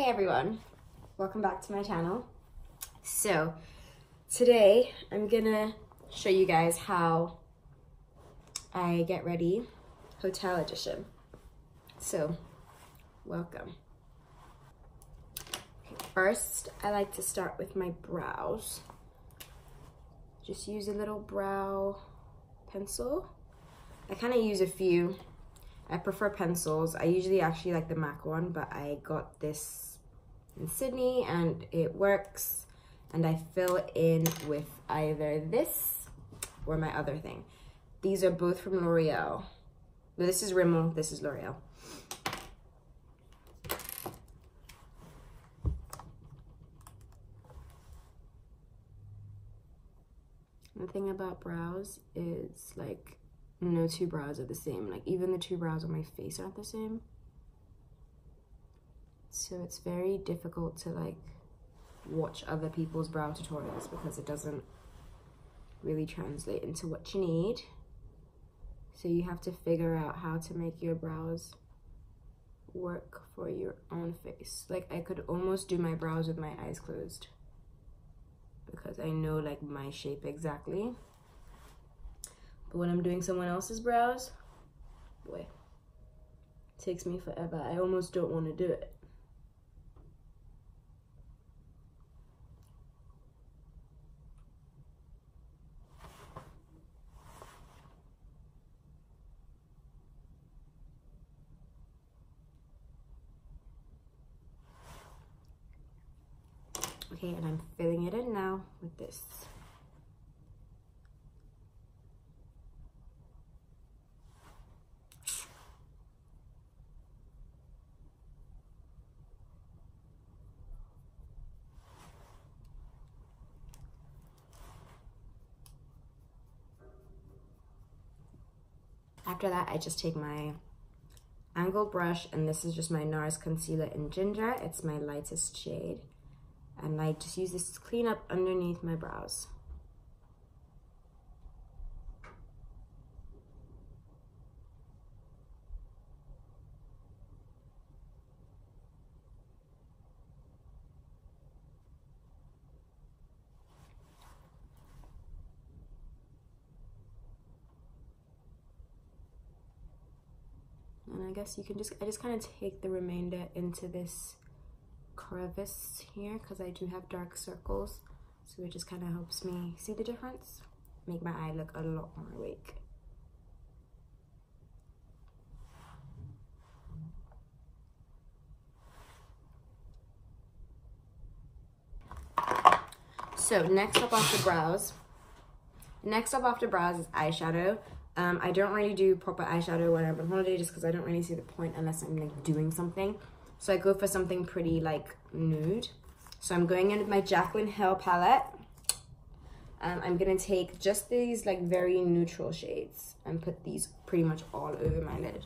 Hey everyone, welcome back to my channel. So today I'm gonna show you guys how I get ready, hotel edition. So welcome. Okay, first I like to start with my brows. Just use a little brow pencil. I kind of use a few. I prefer pencils. I usually actually like the MAC one, but I got this in Sydney and it works. And I fill in with either this or my other thing. These are both from L'Oreal. This is Rimmel, this is L'Oreal. The thing about brows is like, no two brows are the same. Like even the two brows on my face aren't the same. So it's very difficult to like watch other people's brow tutorials because it doesn't really translate into what you need. So you have to figure out how to make your brows work for your own face. Like I could almost do my brows with my eyes closed because I know like my shape exactly. But when I'm doing someone else's brows, boy, it takes me forever. I almost don't want to do it. Okay, and I'm filling it in now with this. After that, I just take my angled brush, and this is just my NARS concealer in Ginger. It's my lightest shade. And I just use this to clean up underneath my brows. And I guess you can I just kind of take the remainder into this crevice here because I do have dark circles. So it just kind of helps me see the difference, make my eye look a lot more awake. So next up after brows is eyeshadow. I don't really do proper eyeshadow when I'm on holiday just because I don't really see the point unless I'm like doing something. So I go for something pretty like nude. So I'm going in with my Jaclyn Hill palette. I'm gonna take just these like very neutral shades and put these pretty much all over my lid.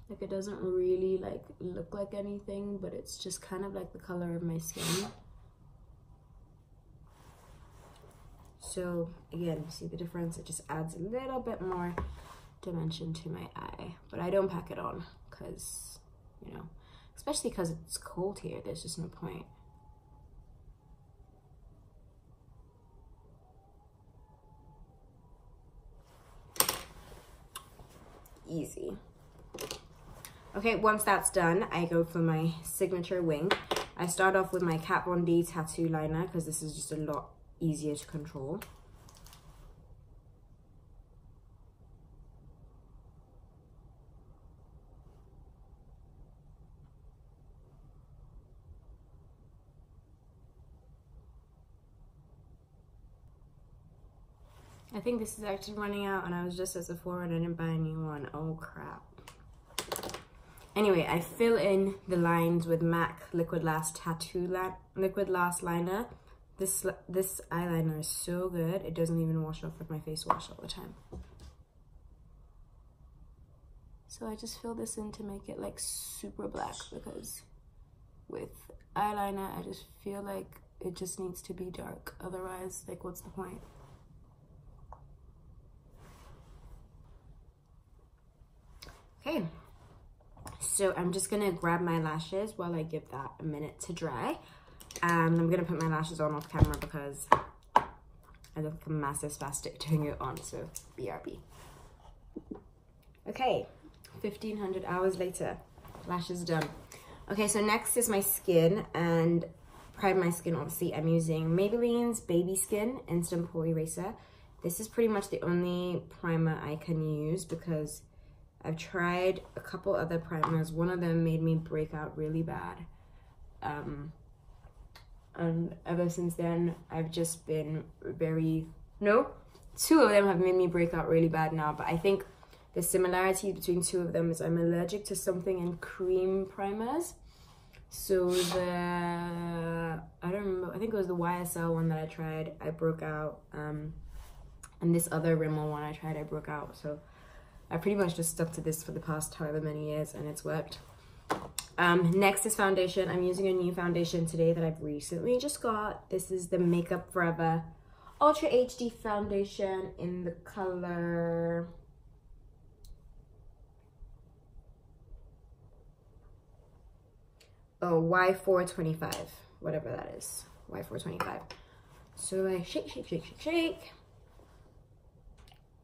Like it doesn't really like look like anything, but it's just kind of like the color of my skin. So again, see the difference? It just adds a little bit more dimension to my eye, but I don't pack it on because, you know, especially because it's cold here, there's just no point. Easy. Okay, once that's done, I go for my signature wing. I start off with my Kat Von D tattoo liner because this is just a lot easier to control. I think this is actually running out and I was just at Sephora and I didn't buy a new one. Oh crap. Anyway, I fill in the lines with MAC Liquid Lash Liquid Lash Liner. This eyeliner is so good. It doesn't even wash off with my face wash all the time. So I just fill this in to make it like super black because with eyeliner, I just feel like it just needs to be dark. Otherwise, like what's the point? Okay, so I'm just gonna grab my lashes while I give that a minute to dry. And I'm gonna put my lashes on off camera because I look like a massive spastic doing it on, so BRB. Okay, 1500 hours later, lashes done. Okay, so next is my skin, and prime my skin, obviously I'm using Maybelline's Baby Skin Instant Pore Eraser. This is pretty much the only primer I can use because I've tried a couple other primers. One of them made me break out really bad. And ever since then, I've just been two of them have made me break out really bad now, but I think the similarity between two of them is I'm allergic to something in cream primers. So I don't remember, I think it was the YSL one that I tried, I broke out, and this other Rimmel one I tried, I broke out. So I pretty much just stuck to this for the past however many years, and it's worked. Next is foundation. I'm using a new foundation today that I've recently just got. This is the Makeup Forever Ultra HD foundation in the color Y425, whatever that is, Y425. So I shake.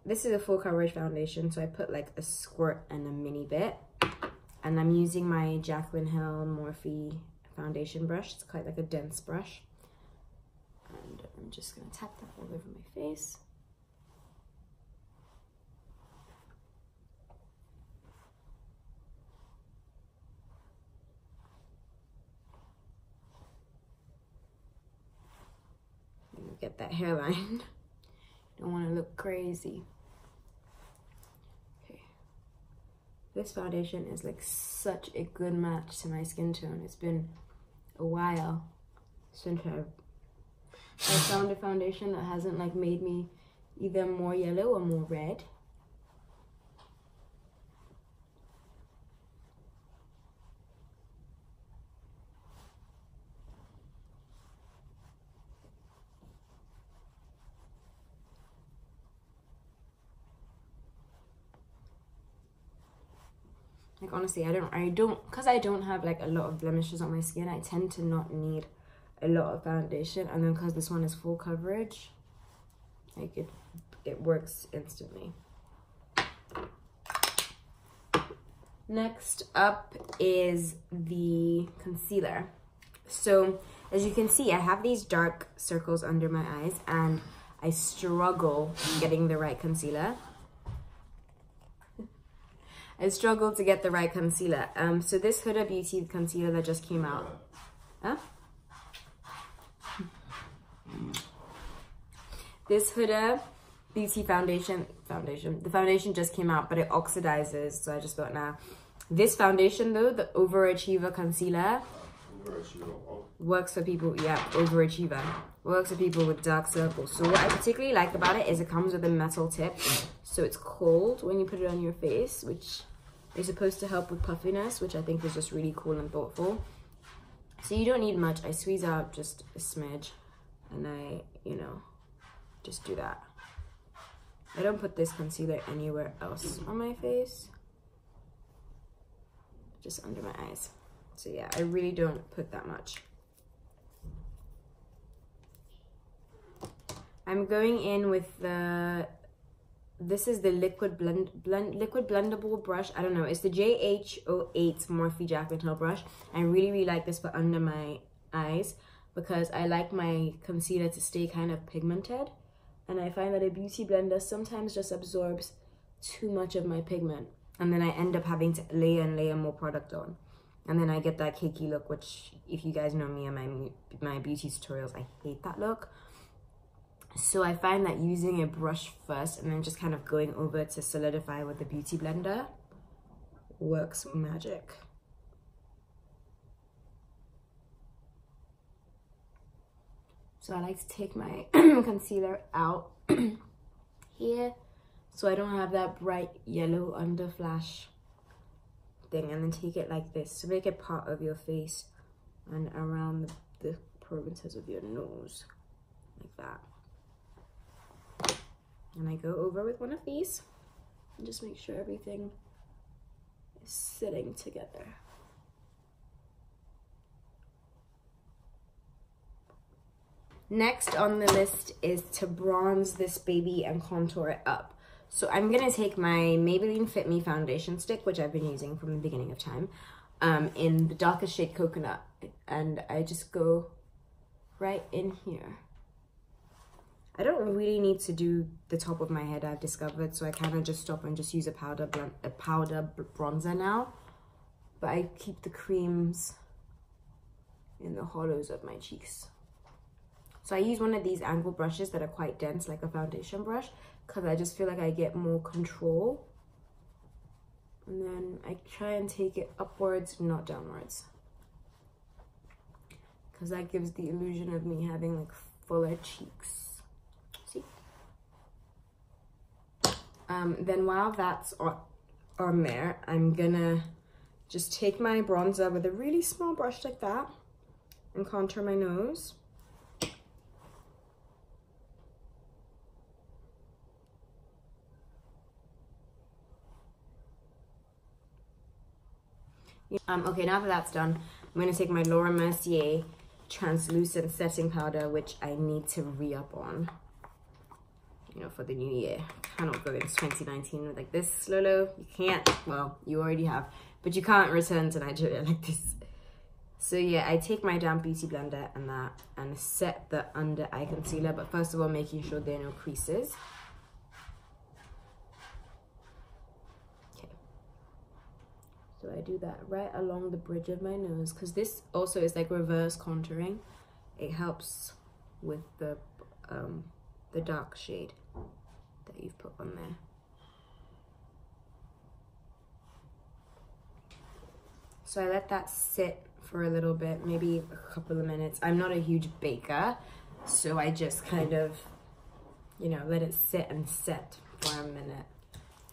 This is a full coverage foundation, so I put like a squirt and a mini bit. And I'm using my Jaclyn Hill Morphe foundation brush. It's quite like a dense brush. And I'm just gonna tap that all over my face. Get that hairline. Don't want to look crazy. Okay. This foundation is like such a good match to my skin tone. It's been a while since I found a foundation that hasn't like made me either more yellow or more red. Like honestly, because I don't have like a lot of blemishes on my skin, I tend to not need a lot of foundation. And then because this one is full coverage, like it works instantly. Next up is the concealer. So as you can see, I have these dark circles under my eyes and I struggle getting the right concealer. I struggled to get the right concealer. So this Huda Beauty concealer that just came out. Huh? This Huda Beauty foundation. The foundation just came out, but it oxidizes. So I just thought, nah. This foundation though, the Overachiever concealer, works for people, yeah, Overachiever. Works for people with dark circles. So what I particularly like about it is it comes with a metal tip. So it's cold when you put it on your face, which is supposed to help with puffiness, which I think is just really cool and thoughtful. So you don't need much. I squeeze out just a smidge and I, just do that. I don't put this concealer anywhere else on my face. Just under my eyes. So yeah, I really don't put that much. I'm going in with this is the liquid blendable brush. I don't know, it's the JH08 Morphe Jaclyn Hill brush. I really like this for under my eyes because I like my concealer to stay kind of pigmented. And I find that a beauty blender sometimes just absorbs too much of my pigment. And then I end up having to layer and layer more product on. And then I get that cakey look, which if you guys know me and my beauty tutorials, I hate that look. So I find that using a brush first and then just kind of going over to solidify with the beauty blender works magic. So I like to take my concealer out here so I don't have that bright yellow under flash thing, and then take it like this to make it part of your face and around the provinces of your nose, like that. And I go over with one of these and just make sure everything sitting together. Next on the list is to bronze this baby and contour it up. So I'm gonna take my Maybelline Fit Me foundation stick, which I've been using from the beginning of time, in the darkest shade Coconut, and I just go right in here. I don't really need to do the top of my head, I've discovered, so I kind of just stop and just use a powder bronzer now. But I keep the creams in the hollows of my cheeks. So I use one of these angle brushes that are quite dense, like a foundation brush, because I just feel like I get more control. And then I try and take it upwards, not downwards, because that gives the illusion of me having like fuller cheeks. See? Then while that's on there, I'm gonna just take my bronzer with a really small brush like that and contour my nose. Okay, now that that's done, I'm going to take my Laura Mercier translucent setting powder, which I need to re-up on, you know, for the new year. I cannot go into 2019 with like this, Lolo. You can't. Well, you already have, but you can't return to Nigeria like this. So yeah, I take my damp beauty blender and set the under eye concealer, but first of all, making sure there are no creases. So I do that right along the bridge of my nose, because this also is like reverse contouring. It helps with the dark shade that you've put on there. So I let that sit for a little bit, maybe a couple of minutes. I'm not a huge baker, so I just kind of, you know, let it sit and set for a minute.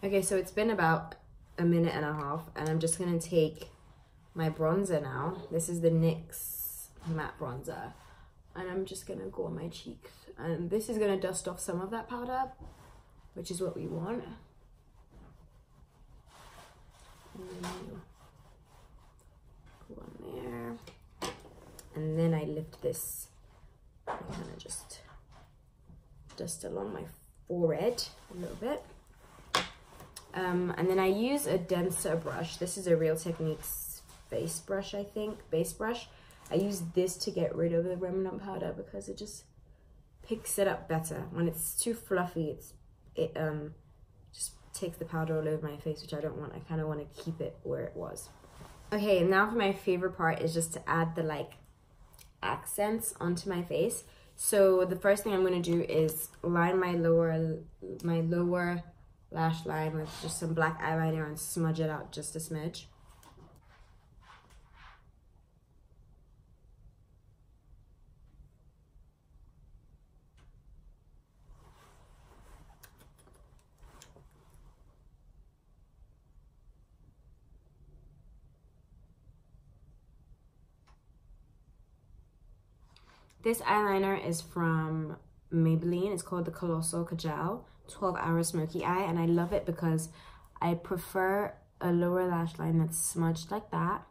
Okay, so it's been about a minute and a half, and I'm just gonna take my bronzer now. This is the NYX matte bronzer, and I'm just gonna go on my cheeks, and this is gonna dust off some of that powder, which is what we want. And then you go on there, and then I lift this and kind of just dust along my forehead a little bit. And then I use a denser brush. This is a Real Techniques face brush, I think, base brush. I use this to get rid of the remnant powder because it just picks it up better. When it's too fluffy, it just takes the powder all over my face, which I don't want. I kind of want to keep it where it was. Okay, and now for my favorite part is just to add the like accents onto my face. So the first thing I'm going to do is line my lower lash line with just some black eyeliner and smudge it out just a smidge. This eyeliner is from Maybelline. It's called the Colossal Kajal 12-Hour Smoky Eye, and I love it because I prefer a lower lash line that's smudged like that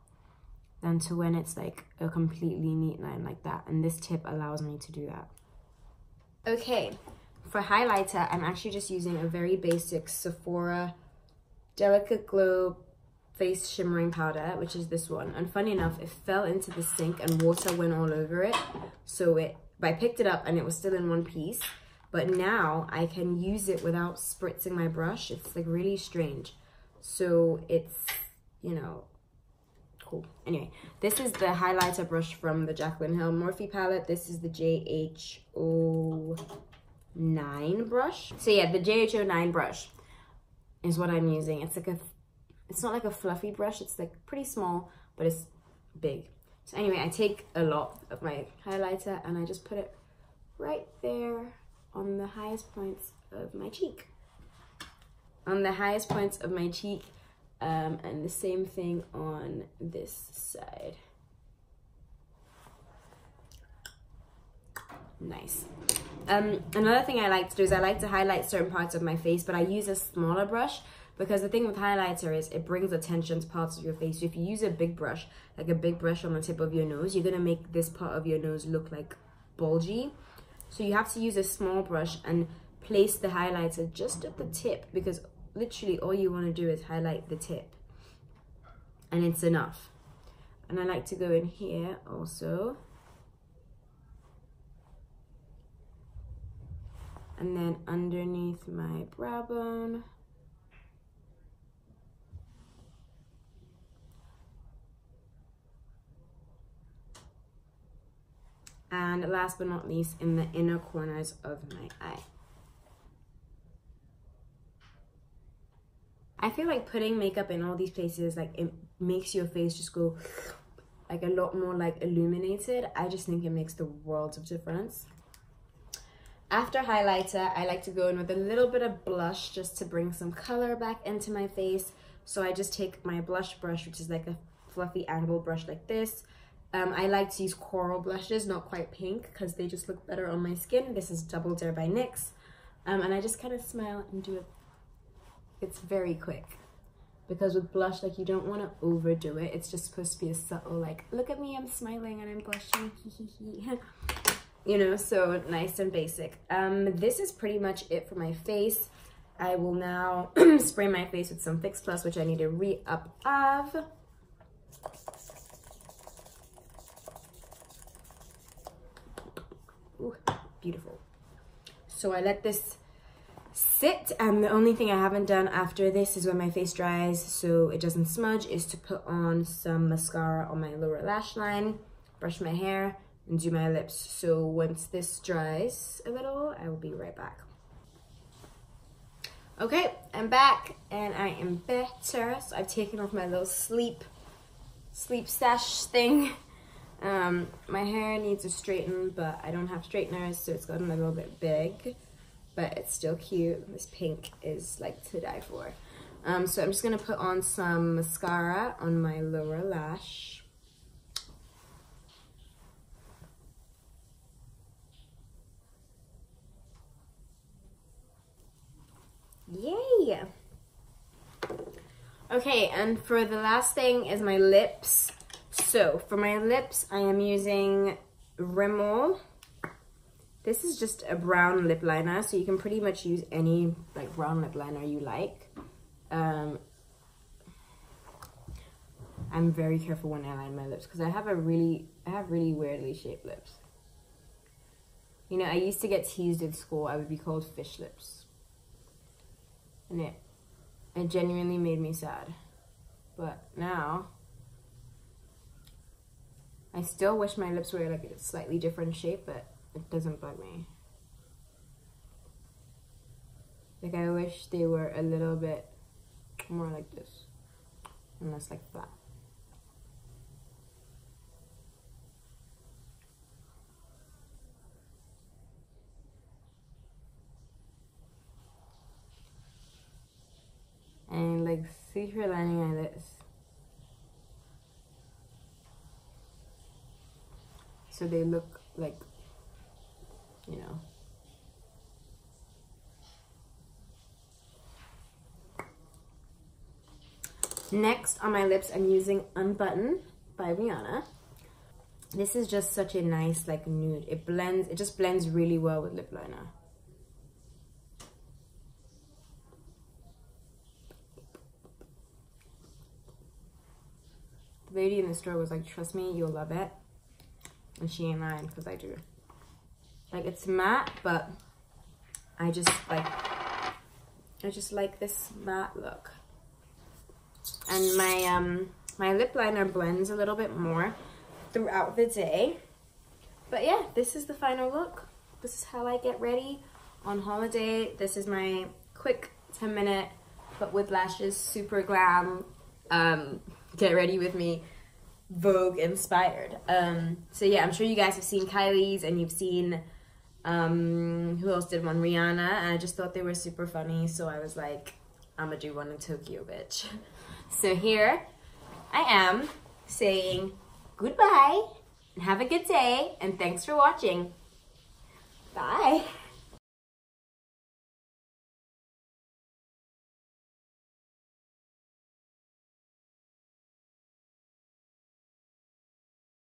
than to when it's like a completely neat line like that, and this tip allows me to do that. Okay, for highlighter, I'm actually just using a very basic Sephora Delicate Glow Face Shimmering Powder, which is this one, and funny enough, it fell into the sink and water went all over it, so I picked it up and it was still in one piece. But now I can use it without spritzing my brush. It's like really strange. So it's, you know, cool. Anyway, this is the highlighter brush from the Jaclyn Hill Morphe palette. This is the JH09 brush. So yeah, the JH09 brush is what I'm using. It's like it's not like a fluffy brush. It's like pretty small, but it's big. So anyway, I take a lot of my highlighter and I just put it right there on the highest points of my cheek. On the highest points of my cheek, and the same thing on this side. Nice. Another thing I like to do is I like to highlight certain parts of my face, but I use a smaller brush because the thing with highlighter is it brings attention to parts of your face. So if you use a big brush, like a big brush on the tip of your nose, you're gonna make this part of your nose look like bulgy. So you have to use a small brush and place the highlighter just at the tip, because literally all you want to do is highlight the tip and it's enough. And I like to go in here also, and then underneath my brow bone. And last but not least, in the inner corners of my eye. I feel like putting makeup in all these places, like, it makes your face just go like a lot more like illuminated. I just think it makes the world of difference. After highlighter, I like to go in with a little bit of blush just to bring some color back into my face. So I just take my blush brush, which is like a fluffy angled brush like this. I like to use coral blushes, not quite pink, because they just look better on my skin. This is Double Dare by NYX. And I just kind of smile and do it. It's very quick. Because with blush, like, you don't want to overdo it. It's just supposed to be a subtle, like, look at me, I'm smiling and I'm blushing. You know, so nice and basic. This is pretty much it for my face. I will now spray my face with some Fix Plus, which I need to re-up of. Ooh, beautiful. So I let this sit, and the only thing I haven't done after this is when my face dries so it doesn't smudge, is to put on some mascara on my lower lash line, brush my hair, and do my lips. So once this dries a little, I will be right back. Okay, I'm back and I am better. So I've taken off my little sleep stash thing. My hair needs a straighten, but I don't have straighteners, so it's gotten a little bit big, but it's still cute. This pink is like to die for. So I'm just gonna put on some mascara on my lower lash. Yay! Okay, and for the last thing is my lips. So for my lips, I am using Rimmel. This is just a brown lip liner, so you can pretty much use any like brown lip liner you like. I'm very careful when I line my lips because I have really weirdly shaped lips. You know, I used to get teased in school. I would be called fish lips, and it genuinely made me sad. But now, I still wish my lips were like a slightly different shape, but it doesn't bug me. Like, I wish they were a little bit more like this and less like flat. And like secret lining my lips. So they look like, you know. Next on my lips, I'm using Unbutton by Rihanna. This is just such a nice like nude. It just blends really well with lip liner. The lady in the store was like, trust me, you'll love it. And she ain't lying, because I do. Like, it's matte, but I just like this matte look. And my lip liner blends a little bit more throughout the day. But yeah, this is the final look. This is how I get ready on holiday. This is my quick 10-minute, but with lashes, super glam, get ready with me, Vogue inspired. So yeah, I'm sure you guys have seen Kylie's, and you've seen who else did one? Rihanna. And I just thought they were super funny, so I was like, I'm gonna do one in Tokyo, bitch. So here I am saying goodbye and have a good day, and thanks for watching. Bye.